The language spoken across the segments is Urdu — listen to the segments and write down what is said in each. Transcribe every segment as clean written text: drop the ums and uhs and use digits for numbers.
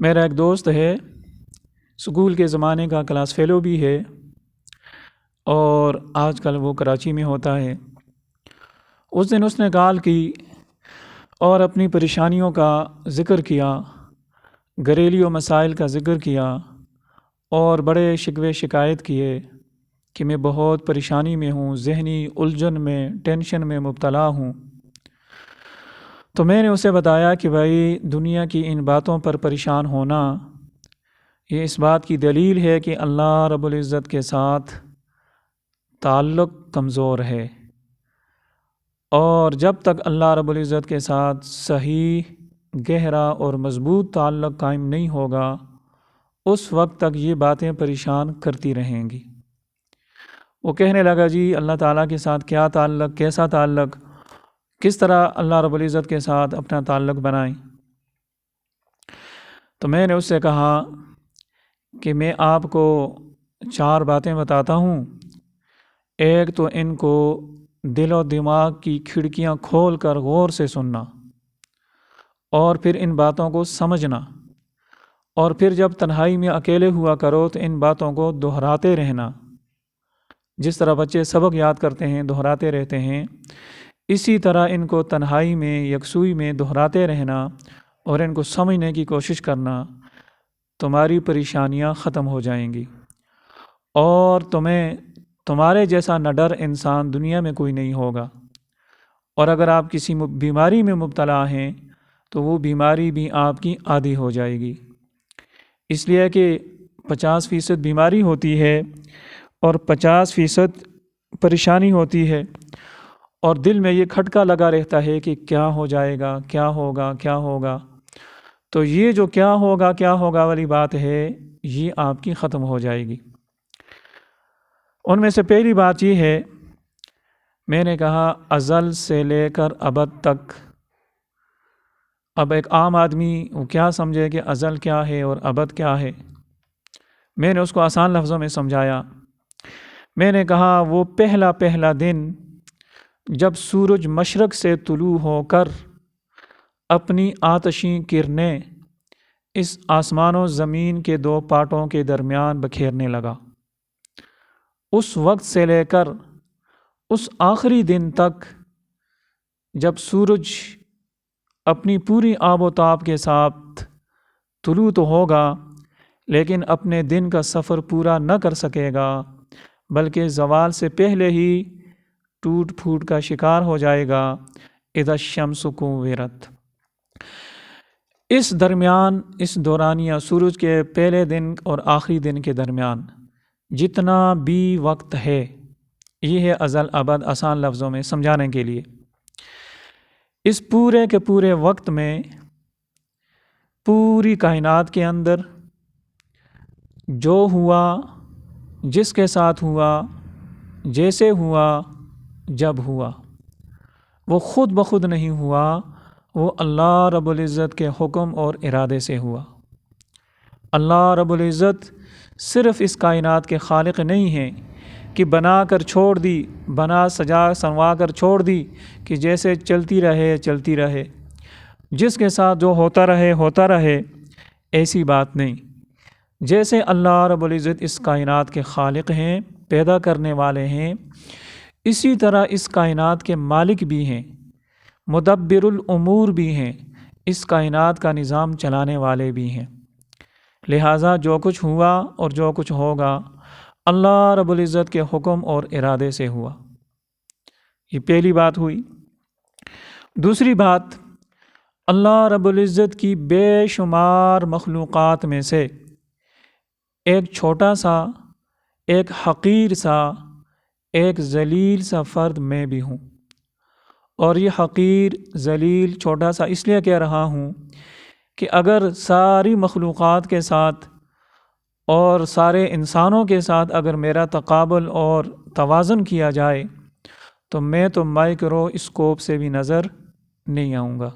میرا ایک دوست ہے، اسکول کے زمانے کا کلاس فیلو بھی ہے اور آج کل وہ کراچی میں ہوتا ہے۔ اس دن اس نے کال کی اور اپنی پریشانیوں کا ذکر کیا، گھریلو مسائل کا ذکر کیا اور بڑے شکوے شکایت کیے کہ میں بہت پریشانی میں ہوں، ذہنی الجھن میں، ٹینشن میں مبتلا ہوں۔ تو میں نے اسے بتایا کہ بھائی دنیا کی ان باتوں پر پریشان ہونا یہ اس بات کی دلیل ہے کہ اللہ رب العزت کے ساتھ تعلق کمزور ہے، اور جب تک اللہ رب العزت کے ساتھ صحیح، گہرا اور مضبوط تعلق قائم نہیں ہوگا اس وقت تک یہ باتیں پریشان کرتی رہیں گی۔ وہ کہنے لگا جی اللہ تعالیٰ کے ساتھ کیا تعلق، کیسا تعلق، کس طرح اللہ رب العزت کے ساتھ اپنا تعلق بنائیں؟ تو میں نے اس سے کہا کہ میں آپ کو 4 باتیں بتاتا ہوں۔ ایک تو ان کو دل و دماغ کی کھڑکیاں کھول کر غور سے سننا، اور پھر ان باتوں کو سمجھنا، اور پھر جب تنہائی میں اکیلے ہوا کرو تو ان باتوں کو دہراتے رہنا۔ جس طرح بچے سبق یاد کرتے ہیں، دہراتے رہتے ہیں، اسی طرح ان کو تنہائی میں، یکسوئی میں دہراتے رہنا اور ان کو سمجھنے کی کوشش کرنا۔ تمہاری پریشانیاں ختم ہو جائیں گی، اور تمہارے جیسا نڈر انسان دنیا میں کوئی نہیں ہوگا۔ اور اگر آپ کسی بیماری میں مبتلا ہیں تو وہ بیماری بھی آپ کی عادی ہو جائے گی، اس لیے کہ 50% بیماری ہوتی ہے اور 50% پریشانی ہوتی ہے، اور دل میں یہ کھٹکا لگا رہتا ہے کہ کیا ہو جائے گا، کیا ہوگا، کیا ہوگا۔ تو یہ جو کیا ہوگا والی بات ہے یہ آپ کی ختم ہو جائے گی۔ ان میں سے پہلی بات یہ ہے، میں نے کہا ازل سے لے کر ابد تک۔ اب ایک عام آدمی وہ کیا سمجھے کہ ازل کیا ہے اور ابد کیا ہے؟ میں نے اس کو آسان لفظوں میں سمجھایا۔ میں نے کہا وہ پہلا دن جب سورج مشرق سے طلوع ہو کر اپنی آتشیں کرنیں اس آسمان و زمین کے 2 پارٹوں کے درمیان بکھیرنے لگا، اس وقت سے لے کر اس آخری دن تک جب سورج اپنی پوری آب و تاب کے ساتھ طلوع تو ہوگا لیکن اپنے دن کا سفر پورا نہ کر سکے گا، بلکہ زوال سے پہلے ہی ٹوٹ پھوٹ کا شکار ہو جائے گا۔ اذا الشمس کورت۔ اس درمیان، اس دورانیہ سورج کے پہلے دن اور آخری دن کے درمیان جتنا بھی وقت ہے، یہ ہے ازل ابد، آسان لفظوں میں سمجھانے کے لیے۔ اس پورے کے پورے وقت میں پوری کائنات کے اندر جو ہوا، جس کے ساتھ ہوا، جیسے ہوا، جب ہوا، وہ خود بخود نہیں ہوا، وہ اللہ رب العزت کے حکم اور ارادے سے ہوا۔ اللہ رب العزت صرف اس کائنات کے خالق نہیں ہیں کہ بنا کر چھوڑ دی، بنا سجا سنوا کر چھوڑ دی کہ جیسے چلتی رہے، جس کے ساتھ جو ہوتا رہے، ایسی بات نہیں۔ جیسے اللہ رب العزت اس کائنات کے خالق ہیں، پیدا کرنے والے ہیں، اسی طرح اس کائنات کے مالک بھی ہیں، مدبر الامور بھی ہیں، اس کائنات کا نظام چلانے والے بھی ہیں۔ لہٰذا جو کچھ ہوا اور جو کچھ ہوگا اللہ رب العزت کے حکم اور ارادے سے ہوا۔ یہ پہلی بات ہوئی۔ دوسری بات، اللہ رب العزت کی بے شمار مخلوقات میں سے ایک چھوٹا سا، ایک حقیر سا، ایک ذلیل سا فرد میں بھی ہوں، اور یہ حقیر، ذلیل، چھوٹا سا اس لیے کہہ رہا ہوں کہ اگر ساری مخلوقات کے ساتھ اور سارے انسانوں کے ساتھ اگر میرا تقابل اور توازن کیا جائے تو میں تو مائکرو اسکوپ سے بھی نظر نہیں آؤں گا۔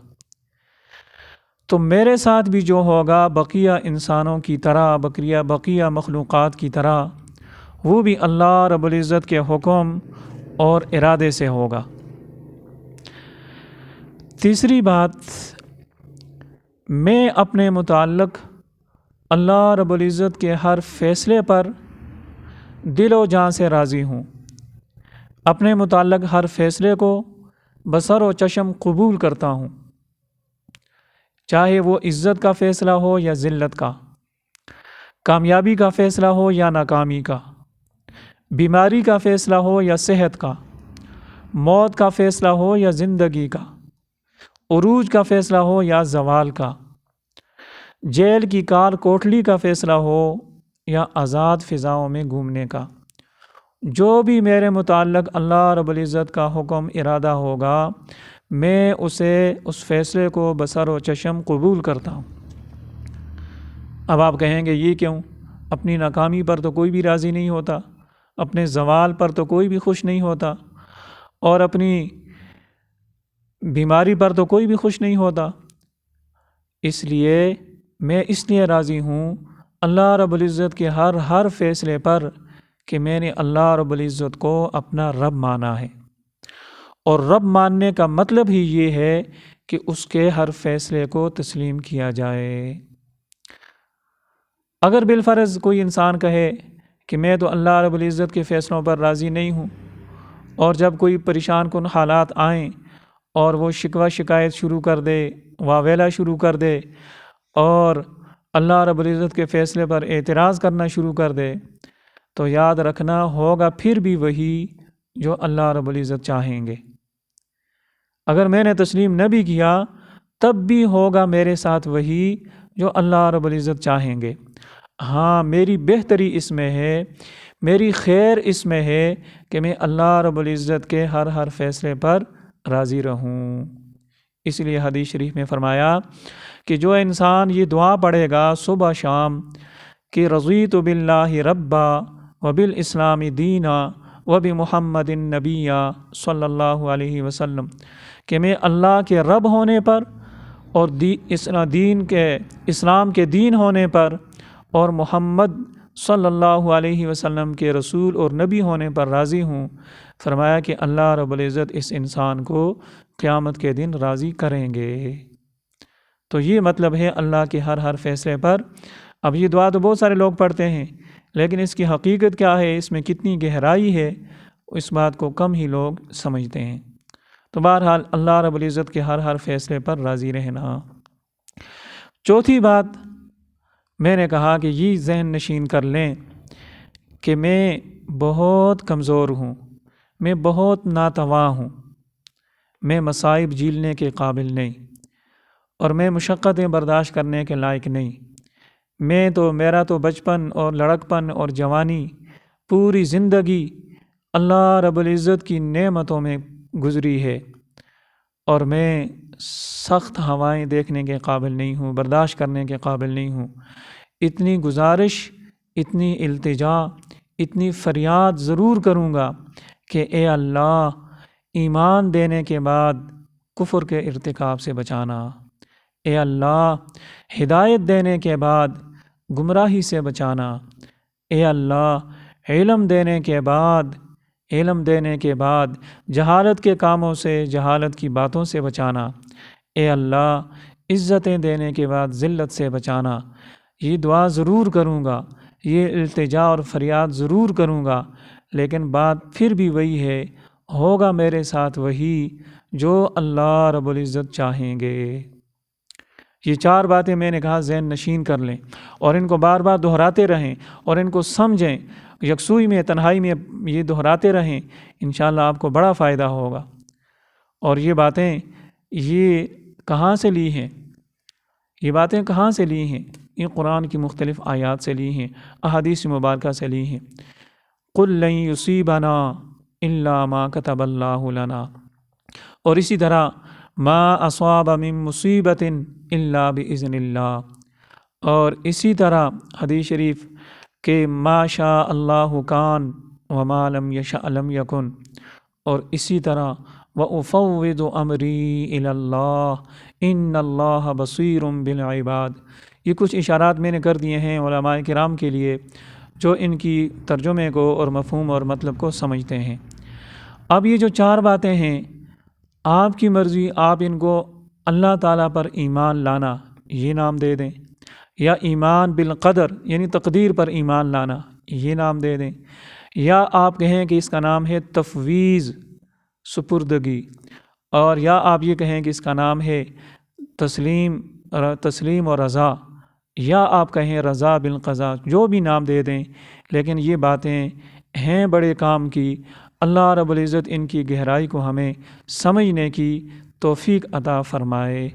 تو میرے ساتھ بھی جو ہوگا بقیہ انسانوں کی طرح، بقیہ مخلوقات کی طرح، وہ بھی اللہ رب العزت کے حکم اور ارادے سے ہوگا۔ تیسری بات، میں اپنے متعلق اللہ رب العزت کے ہر فیصلے پر دل و جان سے راضی ہوں، اپنے متعلق ہر فیصلے کو بصر و چشم قبول کرتا ہوں، چاہے وہ عزت کا فیصلہ ہو یا ذلت کا، کامیابی کا فیصلہ ہو یا ناکامی کا، بیماری کا فیصلہ ہو یا صحت کا، موت کا فیصلہ ہو یا زندگی کا، عروج کا فیصلہ ہو یا زوال کا، جیل کی کال کوٹلی کا فیصلہ ہو یا آزاد فضاؤں میں گھومنے کا، جو بھی میرے متعلق اللہ رب العزت کا حکم ارادہ ہوگا میں اس فیصلے کو بصر و چشم قبول کرتا ہوں۔ اب آپ کہیں گے یہ کیوں؟ اپنی ناکامی پر تو کوئی بھی راضی نہیں ہوتا، اپنے زوال پر تو کوئی بھی خوش نہیں ہوتا، اور اپنی بیماری پر تو کوئی بھی خوش نہیں ہوتا۔ میں اس لیے راضی ہوں اللہ رب العزت کے ہر فیصلے پر کہ میں نے اللہ رب العزت کو اپنا رب مانا ہے، اور رب ماننے کا مطلب ہی یہ ہے کہ اس کے ہر فیصلے کو تسلیم کیا جائے۔ اگر بالفرض کوئی انسان کہے کہ میں تو اللہ رب العزت کے فیصلوں پر راضی نہیں ہوں، اور جب کوئی پریشان کن حالات آئیں اور وہ شکوہ شکایت شروع کر دے، واویلا شروع کر دے، اور اللہ رب العزت کے فیصلے پر اعتراض کرنا شروع کر دے، تو یاد رکھنا ہوگا پھر بھی وہی جو اللہ رب العزت چاہیں گے۔ اگر میں نے تسلیم نہ بھی کیا تب بھی ہوگا میرے ساتھ وہی جو اللہ رب العزت چاہیں گے۔ ہاں، میری بہتری اس میں ہے، میری خیر اس میں ہے کہ میں اللہ رب العزت کے ہر فیصلے پر راضی رہوں۔ اس لیے حدیث شریف میں فرمایا کہ جو انسان یہ دعا پڑھے گا صبح شام کہ رضیت باللہ ربا وبالاسلام دینا وبمحمد نبیّ صلی اللہ علیہ وسلم، کہ میں اللہ کے رب ہونے پر اور اسلام کے دین ہونے پر اور محمد صلی اللہ علیہ وسلم کے رسول اور نبی ہونے پر راضی ہوں۔ فرمایا کہ اللہ رب العزت اس انسان کو قیامت کے دن راضی کریں گے۔ تو یہ مطلب ہے اللہ کے ہر فیصلے پر۔ اب یہ دعا تو بہت سارے لوگ پڑھتے ہیں، لیکن اس کی حقیقت کیا ہے، اس میں کتنی گہرائی ہے، اس بات کو کم ہی لوگ سمجھتے ہیں۔ تو بہرحال اللہ رب العزت کے ہر فیصلے پر راضی رہنا۔ چوتھی بات میں نے کہا کہ یہ ذہن نشین کر لیں کہ میں بہت کمزور ہوں، میں بہت ناتواں ہوں، میں مصائب جھیلنے کے قابل نہیں، اور میں مشقتیں برداشت کرنے کے لائق نہیں۔ میرا تو بچپن اور لڑکپن اور جوانی پوری زندگی اللہ رب العزت کی نعمتوں میں گزری ہے، اور میں سخت ہوائیں دیکھنے کے قابل نہیں ہوں، برداشت کرنے کے قابل نہیں ہوں۔ اتنی گزارش، اتنی التجا، اتنی فریاد ضرور کروں گا کہ اے اللہ، ایمان دینے کے بعد کفر کے ارتکاب سے بچانا، اے اللہ ہدایت دینے کے بعد گمراہی سے بچانا، اے اللہ علم دینے کے بعد جہالت کے کاموں سے، جہالت کی باتوں سے بچانا، اے اللہ عزتیں دینے کے بعد ذلت سے بچانا۔ یہ دعا ضرور کروں گا، یہ التجا اور فریاد ضرور کروں گا، لیکن بات پھر بھی وہی ہے، ہوگا میرے ساتھ وہی جو اللہ رب العزت چاہیں گے۔ یہ 4 باتیں میں نے کہا ذہن نشین کر لیں، اور ان کو بار بار دہراتے رہیں، اور ان کو سمجھیں، یکسوئی میں، تنہائی میں یہ دہراتے رہیں، انشاءاللہ آپ کو بڑا فائدہ ہوگا۔ اور یہ باتیں کہاں سے لی ہیں؟ یہ باتیں کہاں سے لی ہیں؟ یہ قرآن کی مختلف آیات سے لی ہیں، احادیث مبارکہ سے لی ہیں۔ قُل لَن يُصِيبَنَا إِلَّا مَا كَتَبَ اللَّهُ لَنَا، اور اسی طرح ما اصاب من مصیبت الا باذن اللہ، اور اسی طرح حدیث شریف کہ ما شاء اللہ کان وما لم یشاء لم یکن، اور اسی طرح وَأُفَوِّضُ أَمْرِي إِلَى اللَّهِ إِنَّ اللَّهَ بَصِيرٌ بِالْعِبَادِ۔ یہ کچھ اشارات میں نے کر دیے ہیں علماء کرام کے لیے جو ان کی ترجمے کو اور مفہوم اور مطلب کو سمجھتے ہیں۔ اب یہ جو 4 باتیں ہیں، آپ کی مرضی، آپ ان کو اللہ تعالیٰ پر ایمان لانا یہ نام دے دیں، یا ایمان بالقدر یعنی تقدیر پر ایمان لانا، یہ نام دے دیں، یا آپ کہیں کہ اس کا نام ہے تفویض سپردگی، اور یا آپ یہ کہیں کہ اس کا نام ہے تسلیم و رضا، یا آپ کہیں رضا بالقضاء، جو بھی نام دے دیں، لیکن یہ باتیں ہیں بڑے کام کی۔ اللہ رب العزت ان کی گہرائی کو ہمیں سمجھنے کی توفیق عطا فرمائے۔